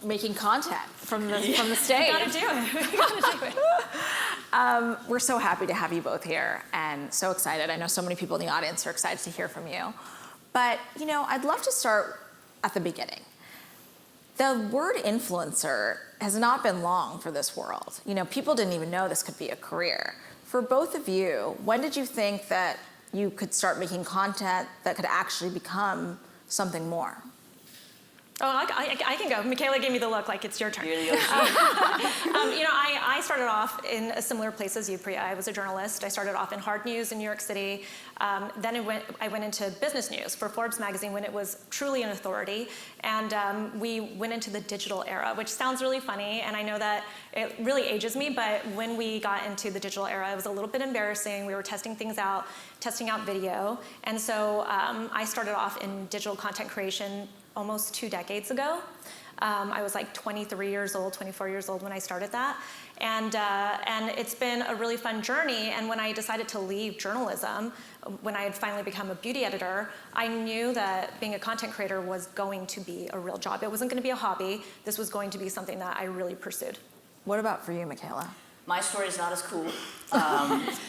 making content from the stage. We gotta do it. We gotta do it. We're so happy to have you both here and so excited. I know so many people in the audience are excited to hear from you. But, I'd love to start at the beginning. The word influencer has not been long for this world. People didn't even know this could be a career. For both of you, when did you think that you could start making content that could actually become something more? Oh, I can go. Michaela gave me the look like it's your turn. You're the OG. I started off in a similar place as you, Priya. I was a journalist. I started off in hard news in New York City. Then I went into business news for Forbes magazine when it was truly an authority. And we went into the digital era, which sounds really funny. And I know that it really ages me. But when we got into the digital era, it was a little bit embarrassing. We were testing things out, testing out video. And so I started off in digital content creation almost 2 decades ago. I was like 23 years old, 24 years old when I started that. And it's been a really fun journey. And when I decided to leave journalism, when I had finally become a beauty editor, I knew that being a content creator was going to be a real job. It wasn't going to be a hobby. This was going to be something that I really pursued. What about for you, Michaela? My story is not as cool.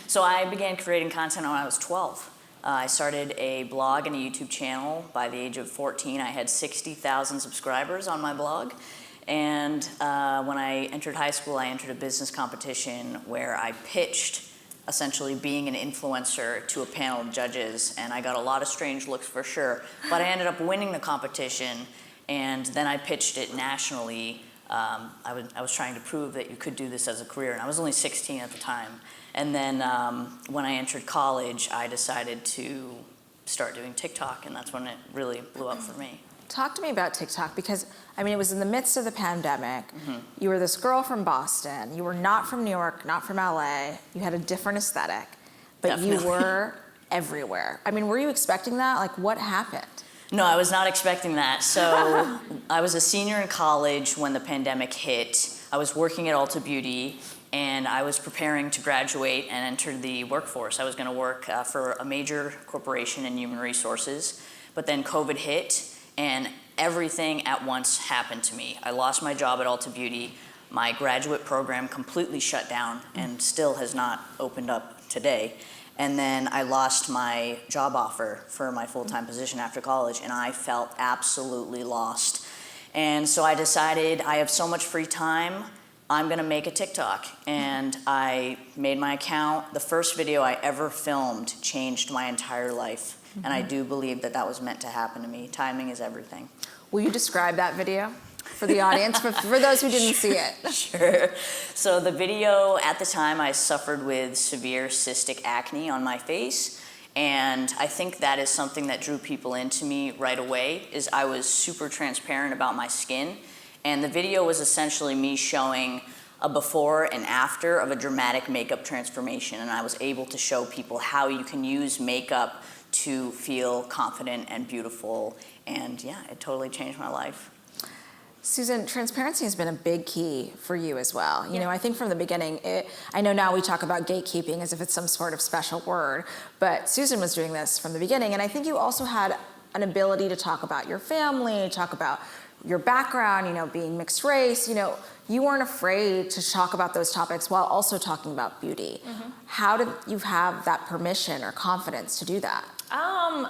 So I began creating content when I was 12. I started a blog and a YouTube channel. By the age of 14, I had 60,000 subscribers on my blog. And when I entered high school, I entered a business competition where I pitched essentially being an influencer to a panel of judges. And I got a lot of strange looks for sure. But I ended up winning the competition. And then I pitched it nationally. I was trying to prove that you could do this as a career. And I was only 16 at the time. And then when I entered college, I decided to start doing TikTok, and that's when it really blew up for me. Talk to me about TikTok, because, it was in the midst of the pandemic. Mm-hmm. You were this girl from Boston. You were not from New York, not from LA. You had a different aesthetic, but Definitely. You were everywhere. Were you expecting that? What happened? No, I was not expecting that. So I was a senior in college when the pandemic hit. I was working at Ulta Beauty, and I was preparing to graduate and enter the workforce. I was going to work for a major corporation in human resources, but then COVID hit, and everything at once happened to me. I lost my job at Ulta Beauty. My graduate program completely shut down and still has not opened up today. And then I lost my job offer for my full-time position after college, and I felt absolutely lost. And so I decided I have so much free time, I'm gonna make a TikTok. And I made my account. The first video I ever filmed changed my entire life. Mm-hmm. And I do believe that that was meant to happen to me. Timing is everything. Will you describe that video for the audience, for those who didn't see it? Sure. So the video, at the time, I suffered with severe cystic acne on my face. And I think that is something that drew people into me right away, is I was super transparent about my skin. And the video was essentially me showing a before and after of a dramatic makeup transformation. And I was able to show people how you can use makeup to feel confident and beautiful. And yeah, it totally changed my life. Susan, transparency has been a big key for you as well. Yeah. I think from the beginning, I know now we talk about gatekeeping as if it's some sort of special word, but Susan was doing this from the beginning. And I think you also had an ability to talk about your family, talk about your background, being mixed race. You weren't afraid to talk about those topics while also talking about beauty. Mm-hmm. How did you have that permission or confidence to do that?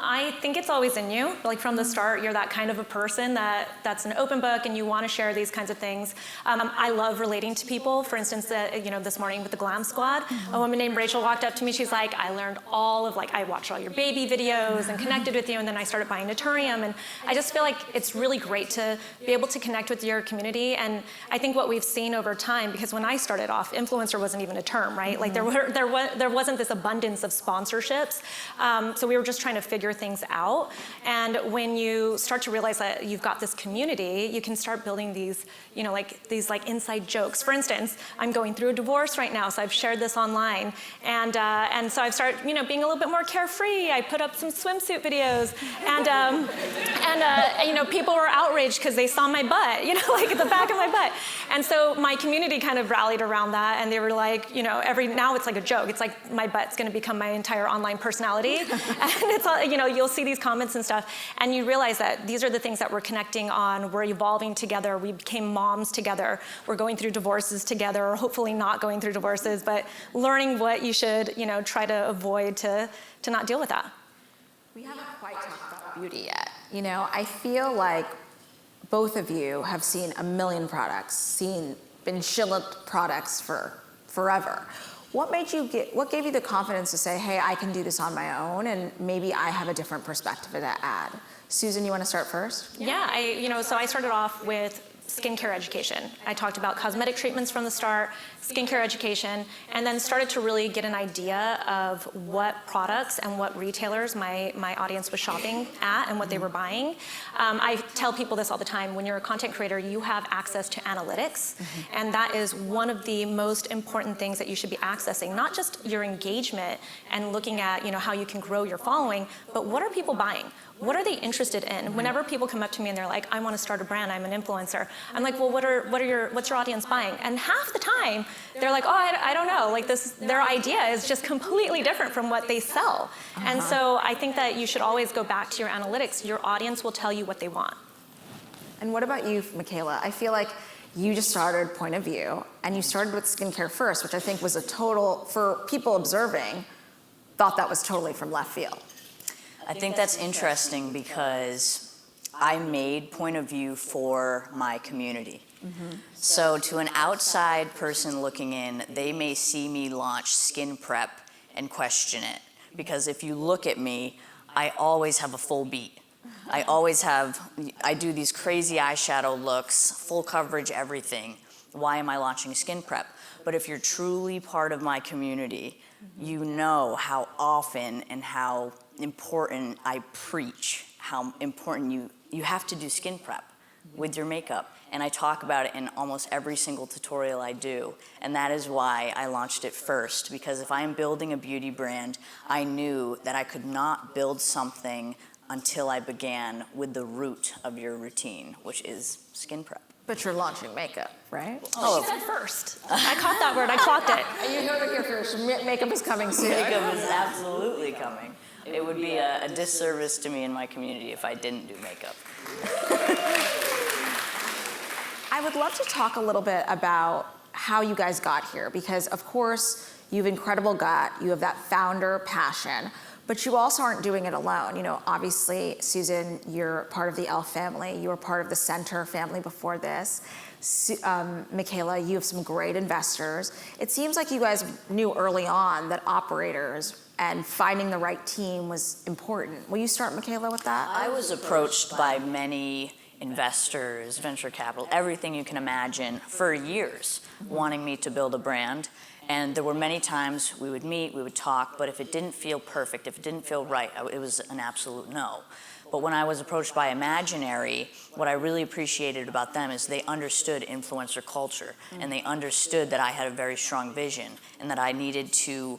I think it's always in you. From the start, you're that kind of a person that's an open book and you want to share these kinds of things. I love relating to people. For instance, this morning with the Glam Squad, a woman named Rachel walked up to me. She's like, I learned I watched all your baby videos and connected with you, and then I started buying Naturium. And I just feel like it's really great to be able to connect with your community. And I think what we've seen over time, because when I started off, influencer wasn't even a term, right? Mm-hmm. There wasn't this abundance of sponsorships. So we were just trying to figure things out. And when you start to realize that you've got this community, you can start building these, these inside jokes. For instance, I'm going through a divorce right now, so I've shared this online. And so I've started, being a little bit more carefree. I put up some swimsuit videos, and people were outraged because they saw my butt, at the back of my butt. And so my community kind of rallied around that, and they were like, now it's like a joke. It's like my butt's going to become my entire online personality. And it's all, you'll see these comments and stuff, and you realize that these are the things that we're connecting on. We're evolving together. We became moms together. We're going through divorces together, or hopefully not going through divorces, but learning what you should, try to avoid to not deal with that. We haven't quite talked about beauty yet. I feel like both of you have seen a million products, been shilling products for forever. What gave you the confidence to say, hey, I can do this on my own, and maybe I have a different perspective to add? Susan, you want to start first? Yeah, so I started off with skincare education. I talked about cosmetic treatments from the start, skincare education, and then started to really get an idea of what products and what retailers my audience was shopping at and what they were buying. I tell people this all the time. When you're a content creator, you have access to analytics, and that is one of the most important things that you should be accessing, not just your engagement and looking at how you can grow your following, but what are people buying? What are they interested in? Whenever people come up to me and they're like, I want to start a brand, I'm an influencer, I'm like, well, what's your audience buying? And half the time, they're like, oh, I don't know. Like their idea is just completely different from what they sell. And so I think that you should always go back to your analytics. Your audience will tell you what they want. And what about you, Michaela? I feel like you just started Point of View, and you started with skincare first, which I think was for people observing, thought that was totally from left field. I think that's interesting because I made Point of View for my community. So to an outside person looking in, they may see me launch skin prep and question it. Because if you look at me, I always have a full beat. I do these crazy eyeshadow looks, full coverage, everything. Why am I launching skin prep? But if you're truly part of my community, you know how often and how important I preach, how important you have to do skin prep with your makeup. And I talk about it in almost every single tutorial I do. And that is why I launched it first, because if I am building a beauty brand, I knew that I could not build something until I began with the root of your routine, which is skin prep. But you're launching makeup, right? She said first. I caught that word, I clocked it. And you heard it here first. Makeup is coming soon. Makeup is absolutely coming. It would be a disservice to me and my community if I didn't do makeup. I would love to talk a little bit about how you guys got here, because of course you have incredible gut, you have that founder passion, but you also aren't doing it alone. Obviously, Susan, you're part of the e.l.f. family. You were part of the Center family before this. Michaela, you have some great investors. It seems like you guys knew early on that operators and finding the right team was important. Will you start, Michaela, with that? I was approached by many investors, venture capital, everything you can imagine for years, wanting me to build a brand. And there were many times we would meet, we would talk, but if it didn't feel perfect, if it didn't feel right, it was an absolute no. But when I was approached by Imaginary, what I really appreciated about them is they understood influencer culture, and they understood that I had a very strong vision, and that I needed to,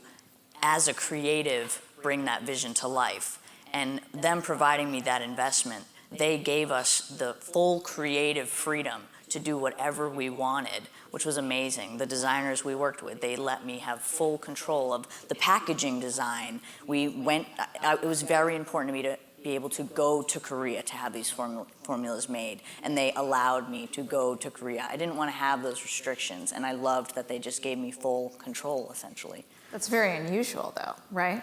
as a creative, bring that vision to life. And them providing me that investment, they gave us the full creative freedom to do whatever we wanted, which was amazing. The designers we worked with, they let me have full control of the packaging design. It was very important to me to be able to go to Korea to have these formulas made, and they allowed me to go to Korea. I didn't want to have those restrictions, and I loved that they just gave me full control, essentially. That's very unusual, though, right?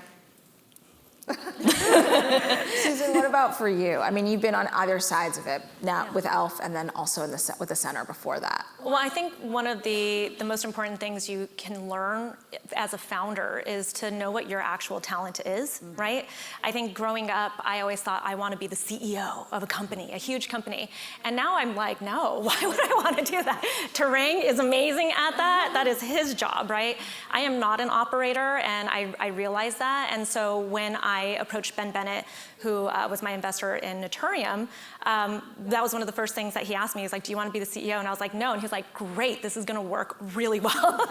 Susan, what about for you? I mean, you've been on either sides of it, now with e.l.f. and then also with the Center before that. Well, I think one of the most important things you can learn as a founder is to know what your actual talent is, right? I think growing up, I always thought I want to be the CEO of a company, a huge company. And now I'm like, no, why would I want to do that? Tarang is amazing at that. That is his job, right? I am not an operator, and I realize that. And so when I approached Ben Bennett, who was my investor in Naturium, that was one of the first things that he asked me. He's like, do you want to be the CEO? And I was like, no. And he's like, great, this is going to work really well.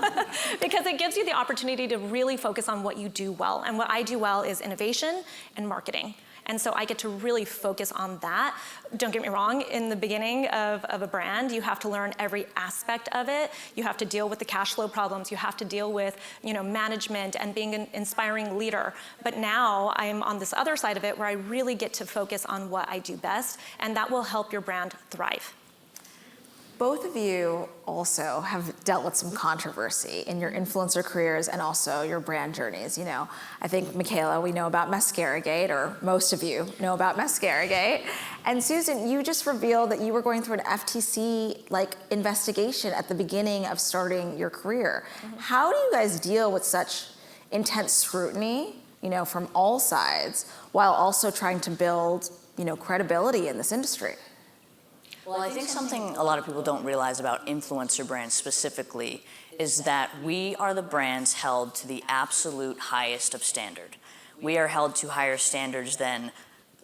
Because it gives you the opportunity to really focus on what you do well. And what I do well is innovation and marketing. And so I get to really focus on that. Don't get me wrong, in the beginning of a brand, you have to learn every aspect of it. You have to deal with the cash flow problems. You have to deal with, management and being an inspiring leader. But now I'm on this other side of it where I really get to focus on what I do best, and that will help your brand thrive. Both of you also have dealt with some controversy in your influencer careers and also your brand journeys. I think, Michaela, we know about Mascaragate, or most of you know about Mascaragate. And Susan, you just revealed that you were going through an FTC investigation at the beginning of starting your career. Mm-hmm. How do you guys deal with such intense scrutiny, from all sides, while also trying to build, credibility in this industry? Well, I think something a lot of people don't realize about influencer brands specifically is that we are the brands held to the absolute highest of standard. We are held to higher standards than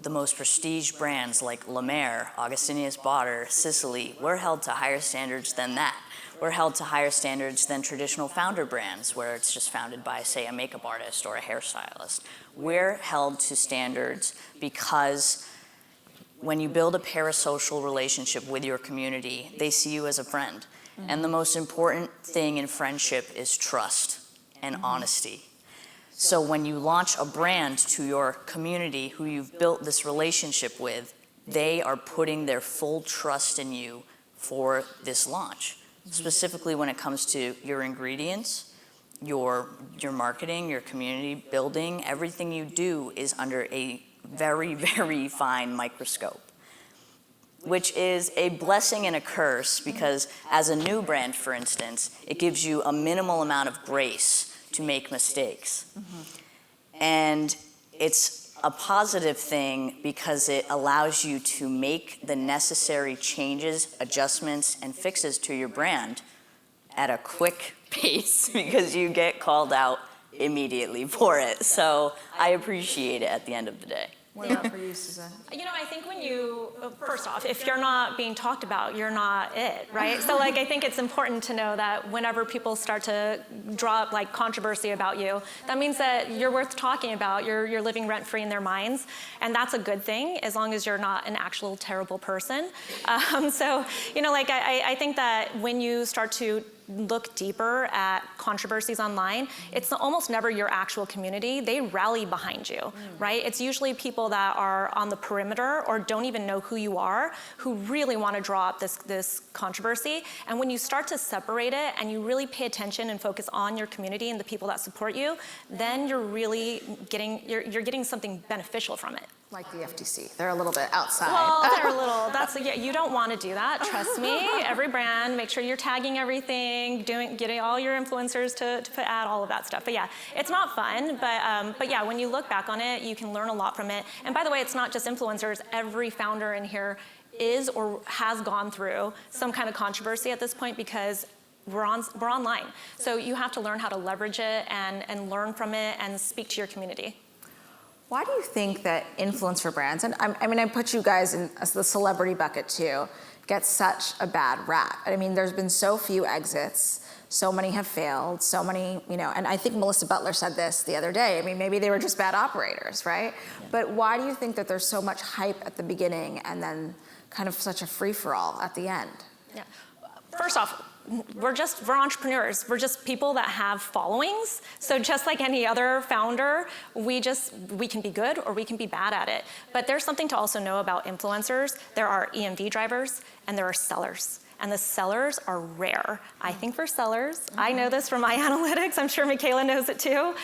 the most prestige brands like La Mer, Augustinius Bader, Sicily. We're held to higher standards than that. We're held to higher standards than traditional founder brands where it's just founded by, say, a makeup artist or a hairstylist. We're held to standards because when you build a parasocial relationship with your community, they see you as a friend. Mm-hmm. And the most important thing in friendship is trust and honesty. So when you launch a brand to your community who you've built this relationship with, they are putting their full trust in you for this launch. Specifically when it comes to your ingredients, your marketing, your community building, everything you do is under a very, very fine microscope, which is a blessing and a curse because as a new brand, for instance, it gives you a minimal amount of grace to make mistakes. Mm-hmm. And it's a positive thing because it allows you to make the necessary changes, adjustments, and fixes to your brand at a quick pace because you get called out immediately for it. So I appreciate it at the end of the day. What about for you, Susan? I think first off, if you're not being talked about, you're not it, right? So I think it's important to know that whenever people start to draw up controversy about you, that means that you're worth talking about, you're living rent-free in their minds, and that's a good thing as long as you're not an actual terrible person. I think that when you start to look deeper at controversies online, it's almost never your actual community. They rally behind you, right? It's usually people that are on the perimeter or don't even know who you are who really want to draw up this controversy. And when you start to separate it and you really pay attention and focus on your community and the people that support you, then you're really getting something beneficial from it. Like the FTC. They're a little bit outside. Well, they're a little, you don't want to do that, trust me. Every brand, make sure you're tagging everything, getting all your influencers to put ad, all of that stuff. But yeah, it's not fun, but yeah, when you look back on it, you can learn a lot from it. And by the way, it's not just influencers. Every founder in here is or has gone through some kind of controversy at this point because we're online. So you have to learn how to leverage it and learn from it and speak to your community. Why do you think that influencer brands, and I put you guys in the celebrity bucket too, get such a bad rap? There's been so few exits, so many have failed, so many, and I think Melissa Butler said this the other day. Maybe they were just bad operators, right? Yeah. But why do you think that there's so much hype at the beginning and then kind of such a free-for-all at the end? Yeah. First off, we're entrepreneurs. We're just people that have followings. So just like any other founder, we can be good or we can be bad at it. But there's something to also know about influencers. There are EMV drivers and there are sellers. And the sellers are rare. I think for sellers, I know this from my analytics, I'm sure Michaela knows it too.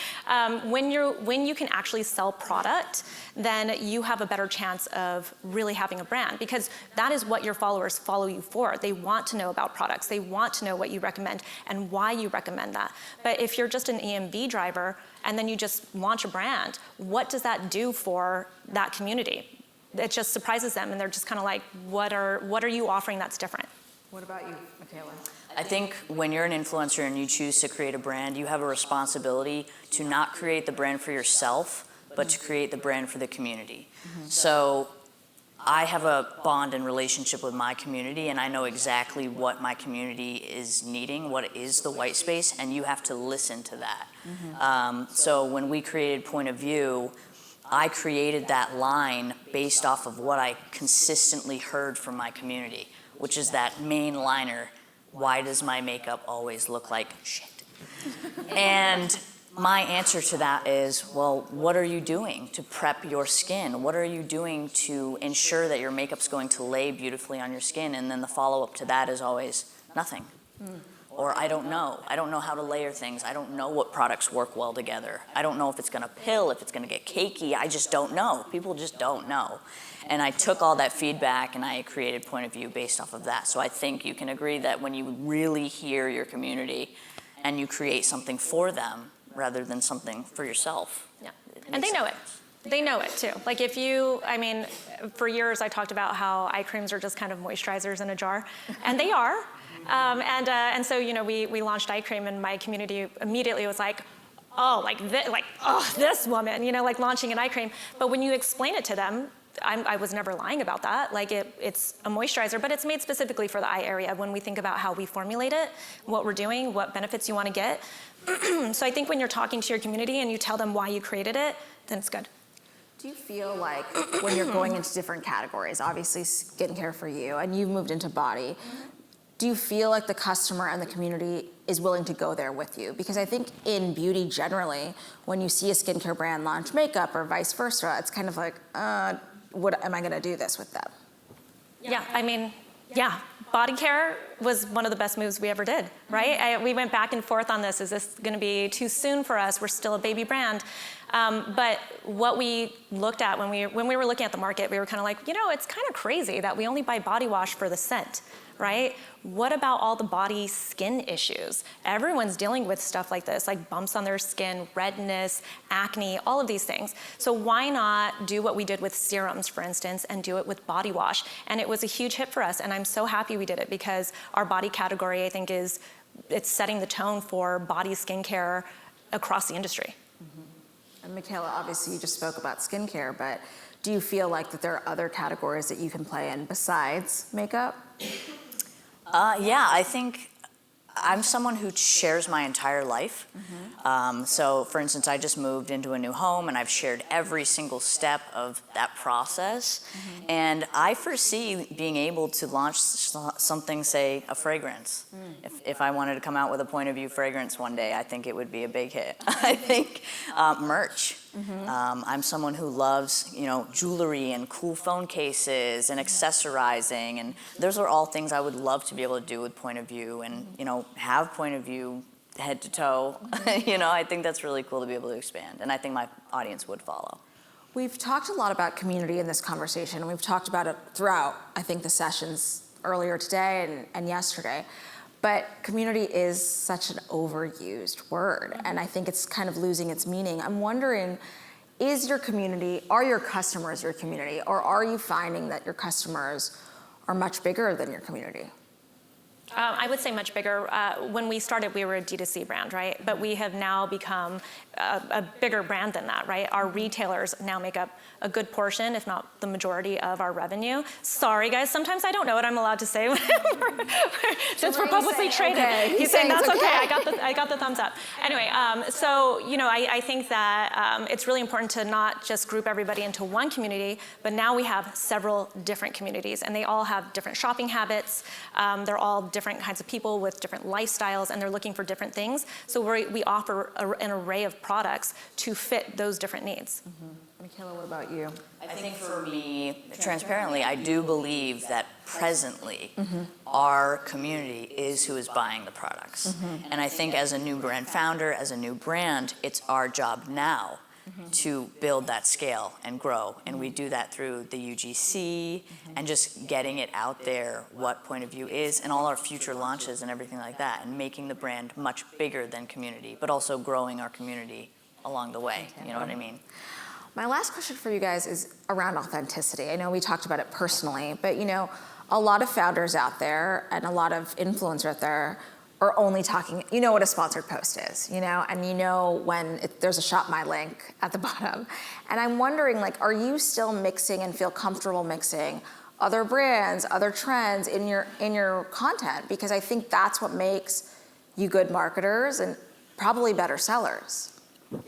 When you can actually sell product, then you have a better chance of really having a brand because that is what your followers follow you for. They want to know about products. They want to know what you recommend and why you recommend that. But if you're just an EMV driver and then you just launch a brand, what does that do for that community? It just surprises them and they're just kind of like, what are you offering that's different? What about you, Michaela? I think when you're an influencer and you choose to create a brand, you have a responsibility to not create the brand for yourself, but to create the brand for the community. Mm-hmm. So I have a bond and relationship with my community, and I know exactly what my community is needing, what is the white space, and you have to listen to that. Mm-hmm. So when we created Point of View, I created that line based off of what I consistently heard from my community, which is that main liner, why does my makeup always look like shit? And my answer to that is, well, what are you doing to prep your skin? What are you doing to ensure that your makeup's going to lay beautifully on your skin? And then the follow-up to that is always nothing. Or I don't know. I don't know how to layer things. I don't know what products work well together. I don't know if it's gonna pill, if it's gonna get cakey. I just don't know. People just don't know. And I took all that feedback and I created Point of View based off of that. So I think you can agree that when you really hear your community and you create something for them rather than something for yourself. Yeah, and they know it. They know it too. Like if you, I mean, for years I talked about how eye creams are just kind of moisturizers in a jar, and they are. And so, you know, we launched eye cream and my community immediately was like, oh, this woman, you know, like launching an eye cream. But when you explain it to them, I was never lying about that. Like it's a moisturizer, but it's made specifically for the eye area when we think about how we formulate it, what we're doing, what benefits you want to get. So I think when you're talking to your community and you tell them why you created it, then it's good. Do you feel like when you're going into different categories, obviously skincare for you, and you've moved into body, do you feel like the customer and the community is willing to go there with you? Because I think in beauty generally, when you see a skincare brand launch makeup or vice versa, it's kind of like, what am I gonna do this with them? Yeah, I mean, yeah, body care was one of the best moves we ever did, right? We went back and forth on this. Is this gonna be too soon for us? We're still a baby brand. But what we looked at when we were looking at the market, we were kind of like, you know, it's kind of crazy that we only buy body wash for the scent, right? What about all the body skin issues? Everyone's dealing with stuff like this, like bumps on their skin, redness, acne, all of these things. So why not do what we did with serums, for instance, and do it with body wash? And it was a huge hit for us, and I'm so happy we did it because our body category, I think, it's setting the tone for body skincare across the industry. Mm-hmm. And Michaela, obviously you just spoke about skincare, but do you feel like that there are other categories that you can play in besides makeup? Yeah, I think I'm someone who shares my entire life. Mm-hmm. So for instance, I just moved into a new home and I've shared every single step of that process. Mm-hmm. And I foresee being able to launch something, say a fragrance. If I wanted to come out with a Point of View fragrance one day, I think it would be a big hit. I think merch. Mm-hmm. I'm someone who loves, you know, jewelry and cool phone cases and accessorizing, and those are all things I would love to be able to do with Point of View, and you know, have Point of View head to toe. You know, I think that's really cool to be able to expand, and I think my audience would follow. We've talked a lot about community in this conversation, and we've talked about it throughout, I think, the sessions earlier today and yesterday. But community is such an overused word, and I think it's kind of losing its meaning. I'm wondering, is your community, are your customers your community, or are you finding that your customers are much bigger than your community? I would say much bigger. When we started, we were a D2C brand, right? But we have now become a bigger brand than that, right? Our retailers now make up a good portion, if not the majority of our revenue. Sorry, guys, sometimes I don't know what I'm allowed to say since we're publicly traded. Okay. He's saying that's okay. I got the thumbs up. Anyway, so you know, I think that it's really important to not just group everybody into one community, but now we have several different communities, and they all have different shopping habits. They're all different kinds of people with different lifestyles, and they're looking for different things. So we offer an array of products to fit those different needs. Mm-hmm. Michaela, what about you? I think for me, transparently, I do believe that presently our community is who is buying the products. And I think as a new brand founder, as a new brand, it's our job now to build that scale and grow. And we do that through the UGC and just getting it out there, what Point of View is, and all our future launches and everything like that, and making the brand much bigger than community, but also growing our community along the way. You know what I mean? My last question for you guys is around authenticity. I know we talked about it personally, but you know, a lot of founders out there and a lot of influencers out there are only talking, you know what a sponsored post is, you know, and you know when there's a shop my link at the bottom. And I'm wondering, like, are you still mixing and feel comfortable mixing other brands, other trends in your content? Because I think that's what makes you good marketers and probably better sellers.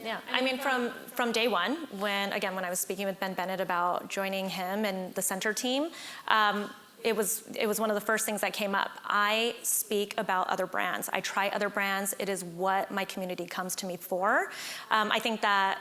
Yeah, I mean, from day one, when I was speaking with Ben Bennett about joining him and the center team, it was one of the first things that came up. I speak about other brands. I try other brands. It is what my community comes to me for. I think that,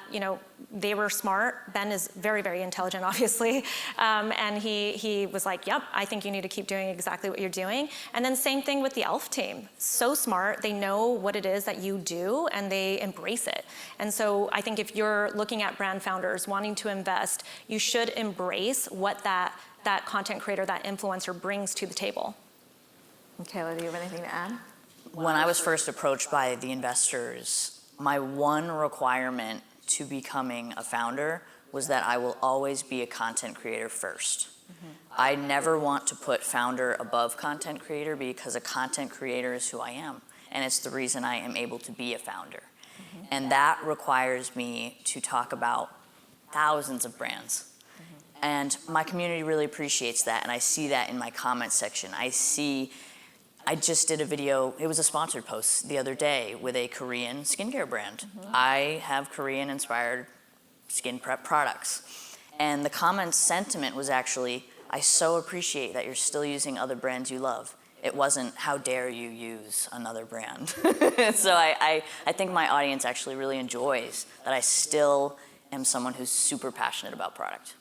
they were smart. Ben is very, very intelligent, obviously. And he was like, yep, I think you need to keep doing exactly what you're doing. And then same thing with the ELF team. So smart. They know what it is that you do and they embrace it. And so I think if you're looking at brand founders wanting to invest, you should embrace what that content creator, that influencer brings to the table. Michaela, do you have anything to add? When I was first approached by the investors, my one requirement to becoming a founder was that I will always be a content creator first. I never want to put founder above content creator because a content creator is who I am. And it's the reason I am able to be a founder. And that requires me to talk about thousands of brands. And my community really appreciates that, and I see that in my comment section. I just did a video, it was a sponsored post the other day with a Korean skincare brand. I have Korean-inspired skin prep products. And the comment sentiment was actually, I so appreciate that you're still using other brands you love. It wasn't, how dare you use another brand. So I think my audience actually really enjoys that I still am someone who's super passionate about product.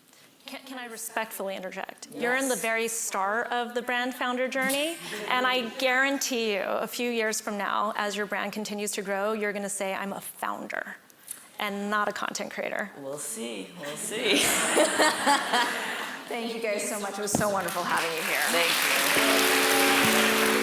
Can I respectfully interject? Yes. You're in the very start of the brand founder journey, and I guarantee you, a few years from now, as your brand continues to grow, you're going to say, I'm a founder and not a content creator. We'll see. Thank you guys so much. It was so wonderful having you here. Thank you.